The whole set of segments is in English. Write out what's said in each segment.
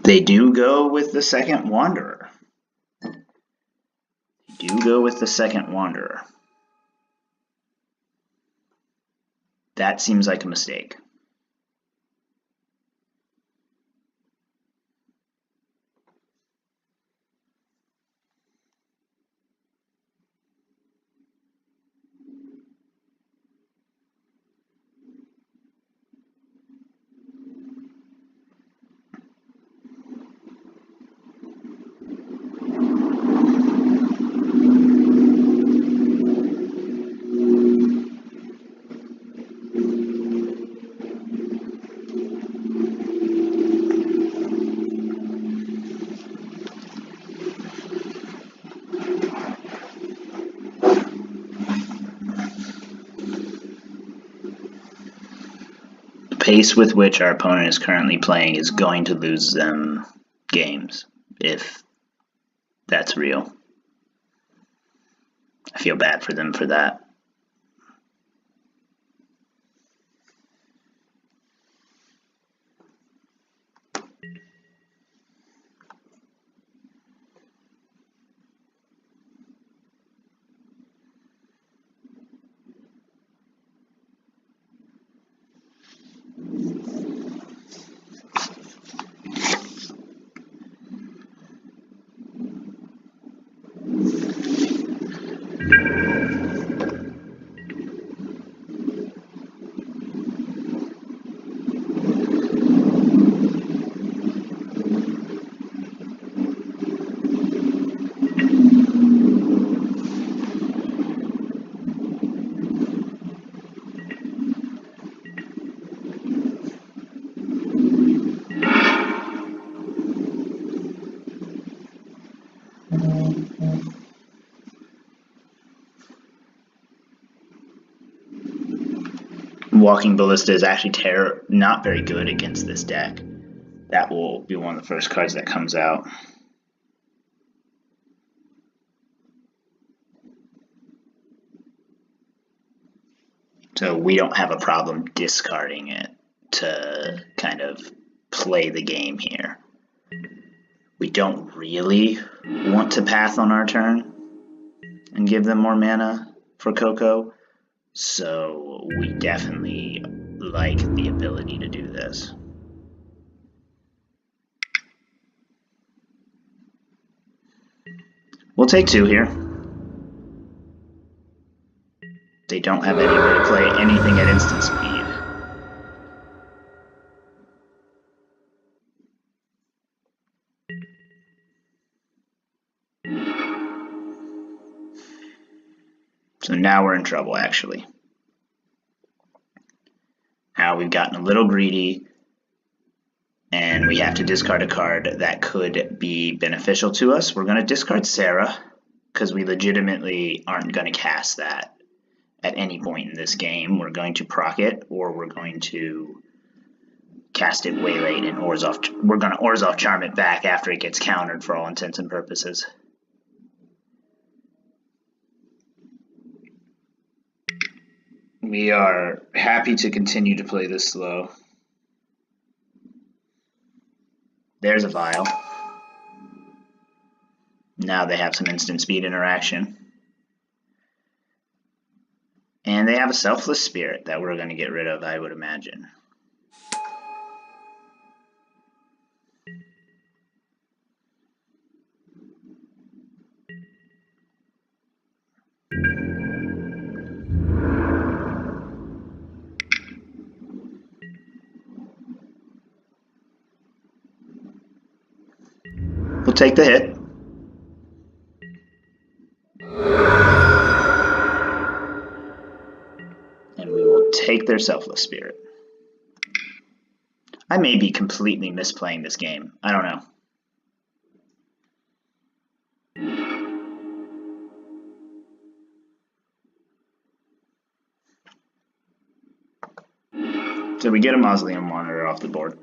They do go with the second Wanderer. They do go with the second Wanderer. That seems like a mistake. Pace with which our opponent is currently playing is going to lose them games, if that's real. I feel bad for them for that. Walking Ballista is actually not very good against this deck. That will be one of the first cards that comes out. So we don't have a problem discarding it to kind of play the game here. We don't really want to path on our turn and give them more mana for Coco. So we definitely like the ability to do this. We'll take 2 here. They don't have any way to play anything at instant speed. So now we're in trouble, actually. Now we've gotten a little greedy, and we have to discard a card that could be beneficial to us. We're going to discard Serra, because we legitimately aren't going to cast that at any point in this game. We're going to proc it, or we're going to cast it way late, and we're going to Orzhov Charm it back after it gets countered for all intents and purposes. We are happy to continue to play this slow. There's a Vial. Now they have some instant speed interaction. And they have a Selfless Spirit that we're going to get rid of, I would imagine. We'll take the hit. And we will take their Selfless Spirit. I may be completely misplaying this game. I don't know. So we get a Mausoleum Monitor off the board.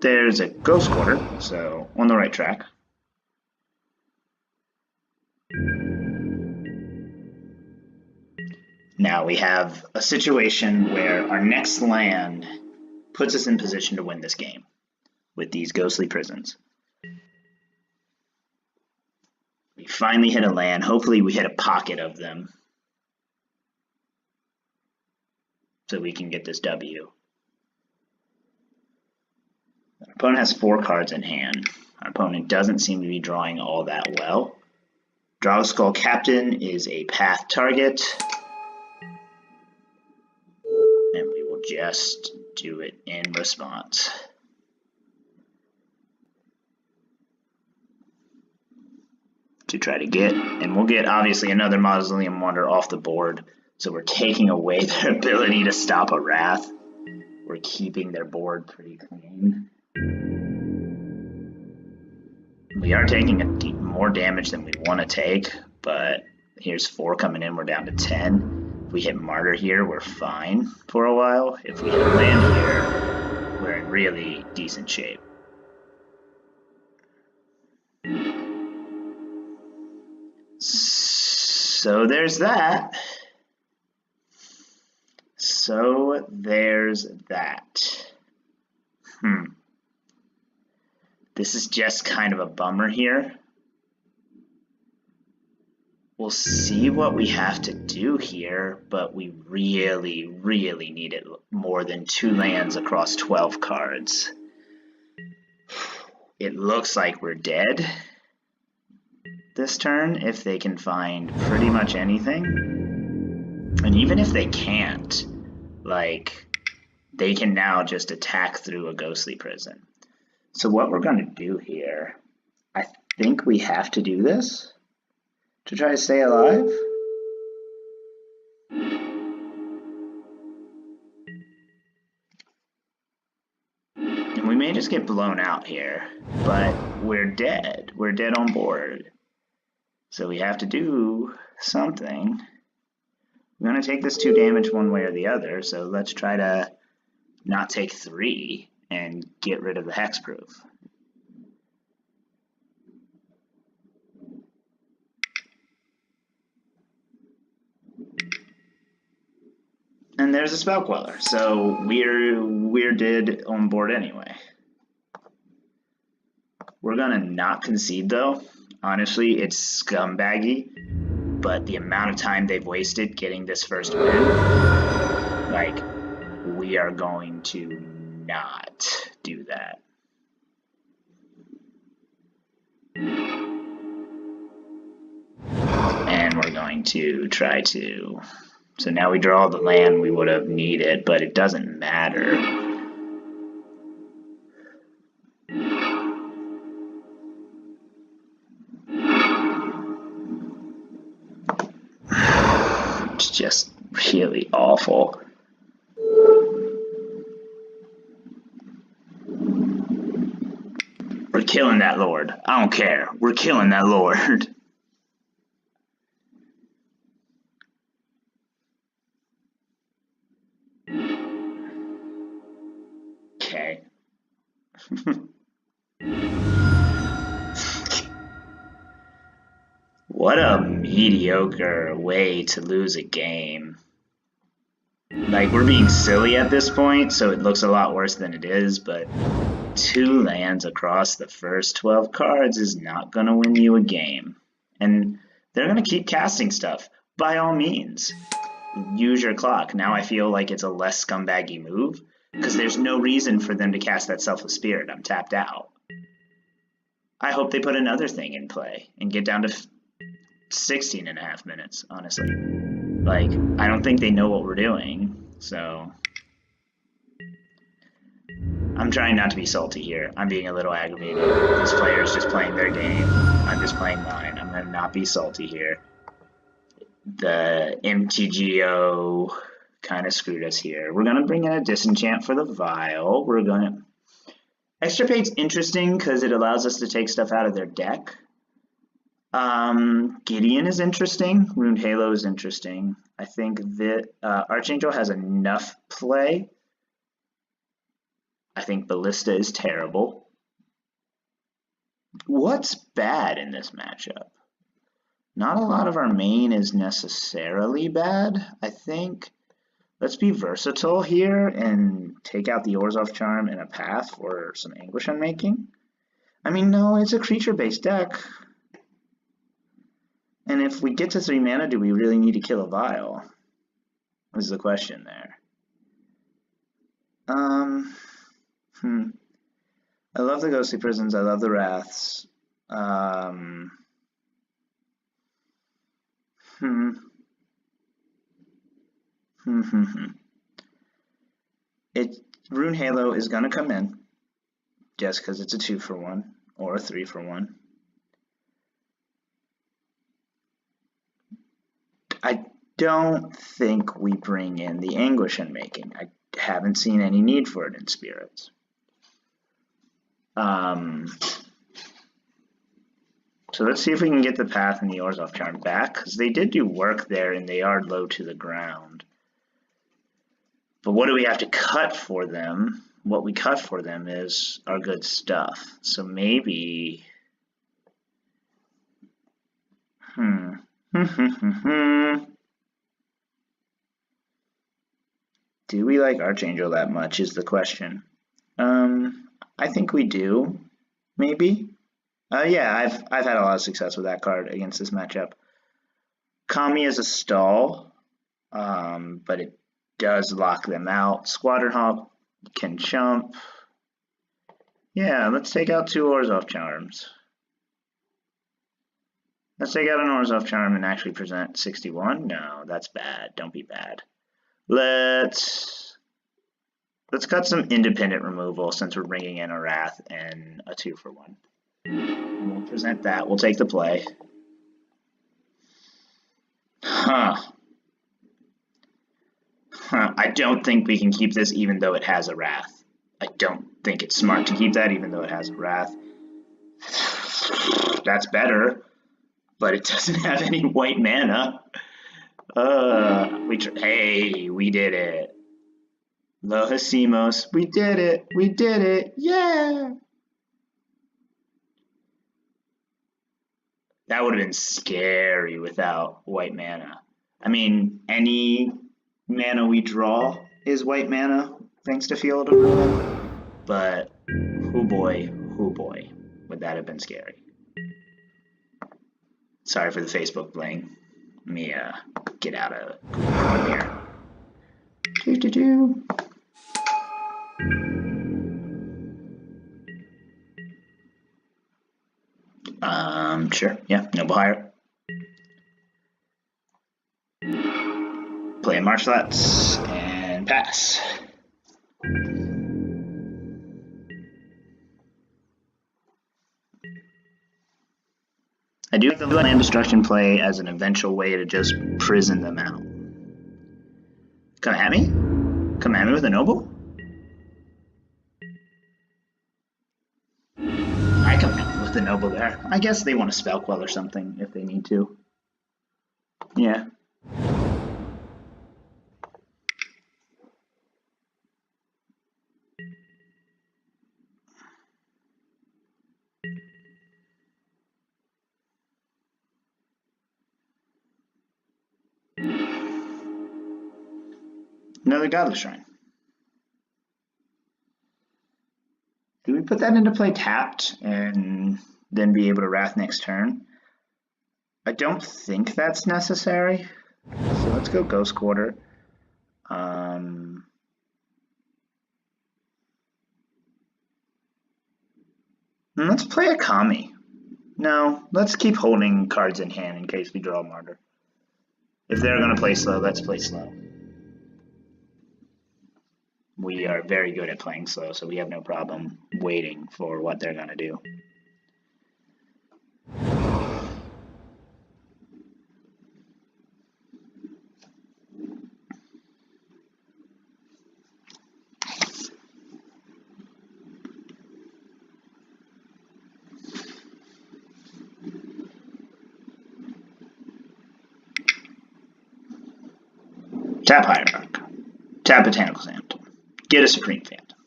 There's a Ghost Quarter, so on the right track. Now we have a situation where our next land puts us in position to win this game with these ghostly prisons. We finally hit a land. Hopefully we hit a pocket of them so we can get this W. Our opponent has 4 cards in hand. Our opponent doesn't seem to be drawing all that well. Dragskull Captain is a path target. And we will just do it in response. To try to get, and we'll get obviously another Mausoleum Wonder off the board. So we're taking away their ability to stop a Wrath. We're keeping their board pretty clean. We are taking more damage than we want to take, but here's 4 coming in, we're down to 10. If we hit Martyr here, we're fine for a while. If we hit a land here, we're in really decent shape. So there's that. So there's that. This is just kind of a bummer here. We'll see what we have to do here, but we really, really need it more than 2 lands across 12 cards. It looks like we're dead this turn if they can find pretty much anything. And even if they can't, like, they can now just attack through a ghostly prison. So what we're going to do here, I think we have to do this to try to stay alive. And we may just get blown out here, but we're dead. We're dead on board. So we have to do something. We're going to take this 2 damage one way or the other, so let's try to not take 3 and get rid of the hexproof. And there's a Spell Queller, so we're dead on board anyway. We're gonna not concede though. Honestly, it's scumbaggy, but the amount of time they've wasted getting this first win, like, we are going to not do that. And we're going to try to... So now we draw the land we would have needed, but it doesn't matter. It's just really awful. We're killing that Lord. I don't care. We're killing that Lord. Okay. What a mediocre way to lose a game. Like, we're being silly at this point, so it looks a lot worse than it is, but 2 lands across the first 12 cards is not going to win you a game. And they're going to keep casting stuff. By all means, use your clock. Now I feel like it's a less scumbaggy move, because there's no reason for them to cast that Selfless Spirit. I'm tapped out. I hope they put another thing in play and get down to 16.5 minutes, honestly. Like, I don't think they know what we're doing, so... I'm trying not to be salty here. I'm being a little aggravated. This player is just playing their game. I'm just playing mine. I'm going to not be salty here. The MTGO kind of screwed us here. We're going to bring in a Disenchant for the Vial. We're going to... Extirpate's interesting because it allows us to take stuff out of their deck. Gideon is interesting. Runed Halo is interesting. I think that Archangel has enough play. I think Ballista is terrible. What's bad in this matchup? Not a lot of our main is necessarily bad, I think. Let's be versatile here and take out the Orzhov Charm and a Path for some Anguished Unmaking. I mean, no, it's a creature-based deck. And if we get to 3 mana, do we really need to kill a Vial? Is the question there. I love the Ghostly Prisons, I love the Wraths. Rune Halo is gonna come in just because it's a 2-for-1 or a 3-for-1. I don't think we bring in the Anguished Unmaking. I haven't seen any need for it in Spirits. So let's see if we can get the Path and the Orzhov Charm back, because they did do work there and they are low to the ground. But what do we have to cut for them? What we cut for them is our good stuff. So maybe... Do we like Archangel that much is the question. I think we do, maybe. Yeah, I've had a lot of success with that card against this matchup. Kami is a stall, but it does lock them out. Squadron Hawk can jump. Yeah, let's take out 2 Orzhov Charms. Let's take out an Orzhov Charm and actually present 61. No, that's bad. Don't be bad. Let's cut some independent removal since we're bringing in a Wrath and a 2-for-1. And we'll present that. We'll take the play. I don't think we can keep this even though it has a Wrath. I don't think it's smart to keep that even though it has a Wrath. That's better, but it doesn't have any white mana. Hey, we did it. Lohasimos, we did it. We did it. Yeah. That would have been scary without white mana. I mean, any mana we draw is white mana, thanks to Field of Ruin. But, oh boy, would that have been scary. Sorry for the Facebook bling. Let me get out of here. Sure, yeah, Noble Hire. Play Marsh Flats and pass. I do like the land destruction play as an eventual way to just prison them out. Come at me? Come at me with a Noble? I come at me with the Noble there. I guess they want to Spell Quell or something if they need to. Yeah. Another Godless Shrine. Do we put that into play tapped and then be able to Wrath next turn? I don't think that's necessary. So let's go Ghost Quarter. Let's play a Kami. No, let's keep holding cards in hand in case we draw a Martyr. If they're going to play slow, let's play slow. We are very good at playing slow, so we have no problem waiting for what they're going to do. Tap Hierarch. Tap Botanical Sand. Get a Supreme Phantom.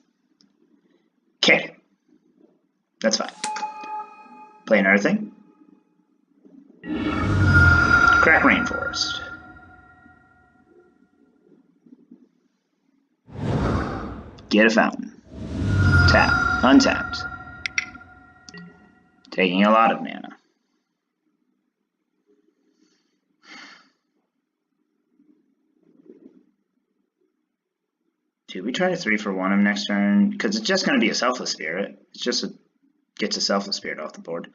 Okay. That's fine. Play another thing. Attack Rainforest. Get a fountain. Tap. Untapped. Taking a lot of mana. Do we try to 3-for-1 him next turn? Because it's just going to be a Selfless Spirit. It's just gets a Selfless Spirit off the board.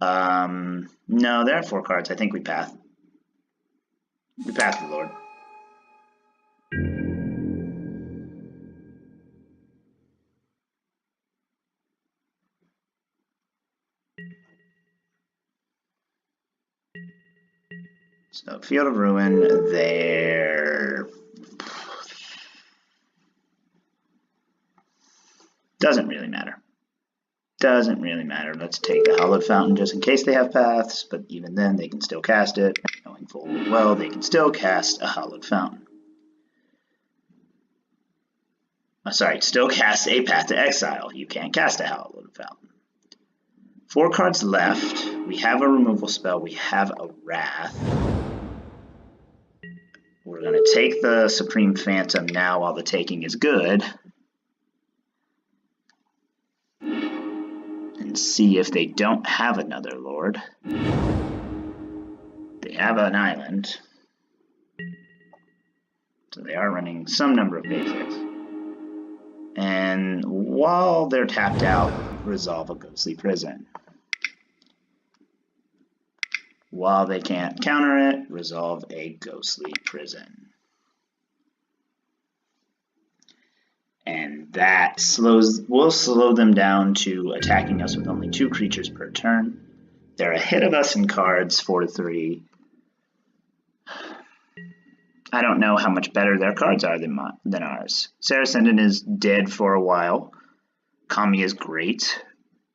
No, there are 4 cards. I think we path. We path the Lord. So, Field of Ruin, there. Doesn't really matter. Doesn't really matter. Let's take the Hallowed Fountain just in case they have paths, but even then they can still cast it. Knowing full well they can still cast a Hallowed Fountain. Sorry, still cast a Path to Exile. You can't cast a Hallowed Fountain. 4 cards left. We have a removal spell. We have a Wrath. We're going to take the Supreme Phantom now while the taking is good. And see if they don't have another Lord. They have an island. So they are running some number of basics. And while they're tapped out, resolve a Ghostly Prison. While they can't counter it, resolve a Ghostly Prison. And that will slow them down to attacking us with only 2 creatures per turn. They're ahead of us in cards, 4-3. I don't know how much better their cards are than ours. Serra Ascendant is dead for a while. Kami is great.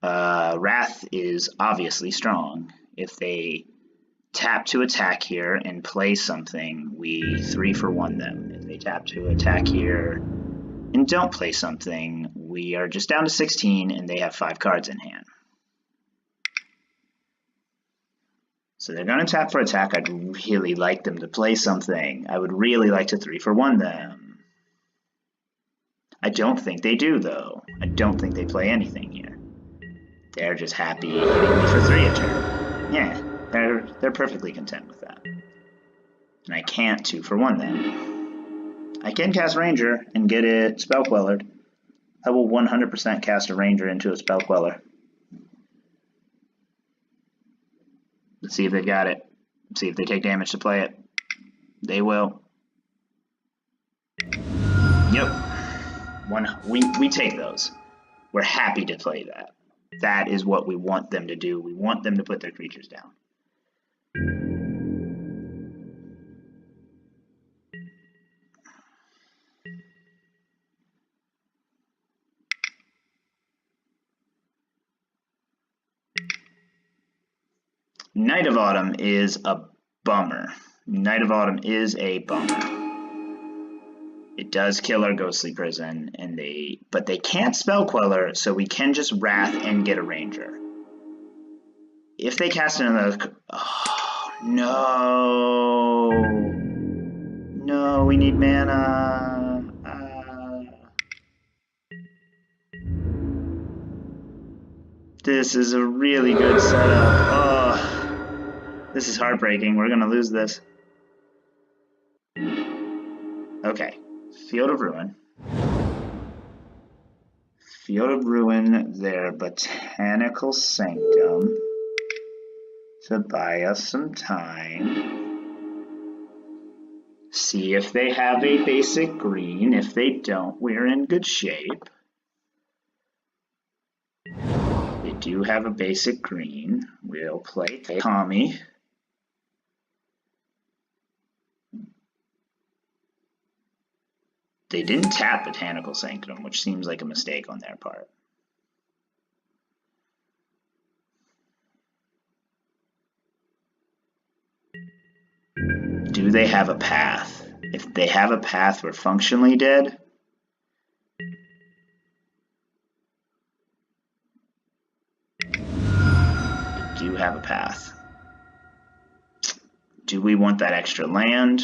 Wrath is obviously strong. If they tap to attack here and play something, we 3-for-1 them. If they tap to attack here and don't play something, we are just down to 16 and they have 5 cards in hand. So they're going to tap for attack. I'd really like them to play something. I would really like to 3-for-1 them. I don't think they do, though. I don't think they play anything here. They're just happy hitting me for 3 a turn. Yeah, they're perfectly content with that. And I can't 2-for-1 them. I can cast Ranger and get it Spell Quellered. I will 100% cast a Ranger into a Spell Queller. Let's see if they've got it. See if they take damage to play it. They will. Yep. We take those. We're happy to play that. That is what we want them to do. We want them to put their creatures down. Night of Autumn is a bummer. Night of Autumn is a bummer. It does kill our Ghostly Prison, but they can't Spell Queller, so we can just Wrath and get a Ranger. If they cast another... Oh, no. No, we need mana. This is a really good setup. Oh. This is heartbreaking. We're going to lose this. Okay. Field of Ruin. Field of Ruin, their Botanical Sanctum to buy us some time. See if they have a basic green. If they don't, we're in good shape. They do have a basic green. We'll play Kami. They didn't tap Botanical Sanctum, which seems like a mistake on their part. Do they have a path? If they have a path, we're functionally dead. They do have a path. Do we want that extra land?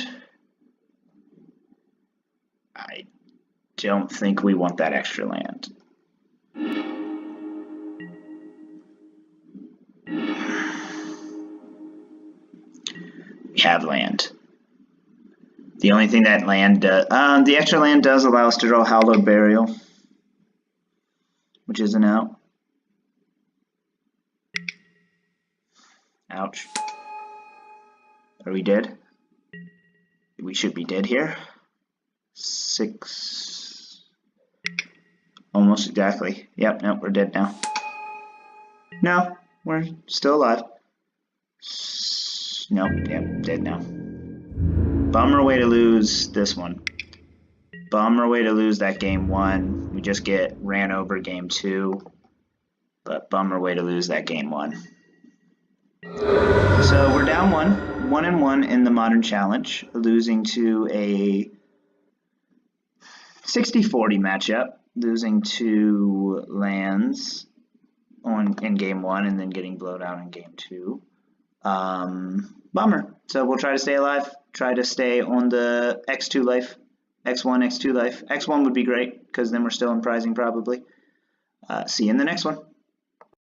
I don't think we want that extra land. We have land. The only thing that land does, the extra land does allow us to draw Hallowed Burial, which isn't out. Ouch. Are we dead? We should be dead here. 6. Almost exactly. Yep, nope, we're dead now. No, we're still alive. Nope, yep, dead now. Bummer way to lose this one. Bummer way to lose that game 1. We just get ran over game 2. But bummer way to lose that game 1. So we're down 1-1 in the Modern Challenge, losing to a 60-40 matchup, losing 2 lands in game 1 and then getting blown out in game 2. Bummer. So we'll try to stay alive, try to stay on the X2 life, X1, X2 life. X1 would be great because then we're still in prizing probably. See you in the next one.